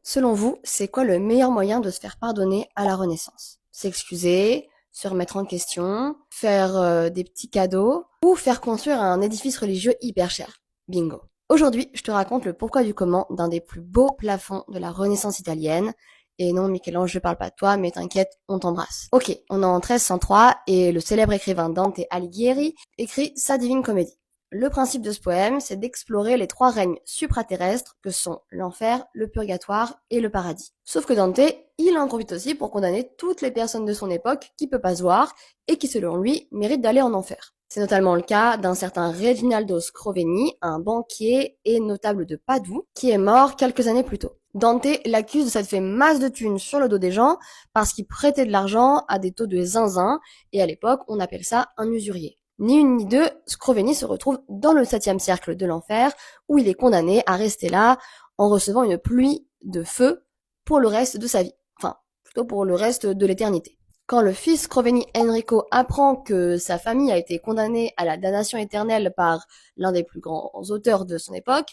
Selon vous, c'est quoi le meilleur moyen de se faire pardonner à la Renaissance? S'excuser, se remettre en question, faire des petits cadeaux ou faire construire un édifice religieux hyper cher? Bingo. Aujourd'hui, je te raconte le pourquoi du comment d'un des plus beaux plafonds de la Renaissance italienne. Et non, Michel-Ange, je parle pas de toi, mais t'inquiète, on t'embrasse. Ok, on est en 1303 et le célèbre écrivain Dante Alighieri écrit sa Divine Comédie. Le principe de ce poème, c'est d'explorer les trois règnes supraterrestres que sont l'enfer, le purgatoire et le paradis. Sauf que Dante, il en profite aussi pour condamner toutes les personnes de son époque qui peut pas se voir et qui, selon lui, méritent d'aller en enfer. C'est notamment le cas d'un certain Reginaldo Scrovegni, un banquier et notable de Padoue, qui est mort quelques années plus tôt. Dante l'accuse de s'être fait masse de thunes sur le dos des gens parce qu'il prêtait de l'argent à des taux de zinzin, et à l'époque, on appelle ça un usurier. Ni une ni deux, Scrovegni se retrouve dans le 7e cercle de l'enfer, où il est condamné à rester là en recevant une pluie de feu pour le reste de sa vie. Enfin, plutôt pour le reste de l'éternité. Quand le fils Scrovegni Enrico apprend que sa famille a été condamnée à la damnation éternelle par l'un des plus grands auteurs de son époque,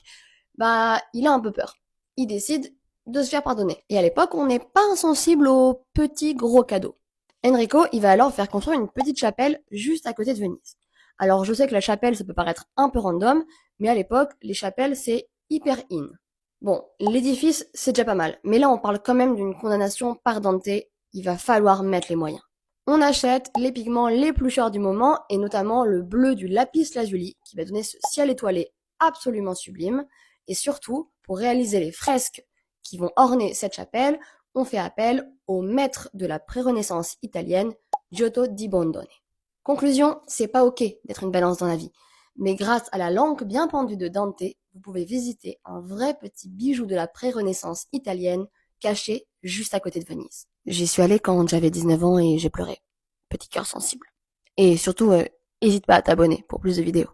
il a un peu peur. Il décide de se faire pardonner. Et à l'époque, on n'est pas insensible aux petits gros cadeaux. Enrico, il va alors faire construire une petite chapelle juste à côté de Venise. Alors je sais que la chapelle, ça peut paraître un peu random, mais à l'époque, les chapelles, c'est hyper in. Bon, l'édifice, c'est déjà pas mal, mais là on parle quand même d'une condamnation par Dante, il va falloir mettre les moyens. On achète les pigments les plus chers du moment, et notamment le bleu du lapis lazuli, qui va donner ce ciel étoilé absolument sublime, et surtout, pour réaliser les fresques qui vont orner cette chapelle, on fait appel au maître de la pré-renaissance italienne, Giotto di Bondone. Conclusion, c'est pas ok d'être une balance dans la vie. Mais grâce à la langue bien pendue de Dante, vous pouvez visiter un vrai petit bijou de la pré-renaissance italienne caché juste à côté de Venise. J'y suis allée quand j'avais 19 ans et j'ai pleuré. Petit cœur sensible. Et surtout, hésite pas à t'abonner pour plus de vidéos.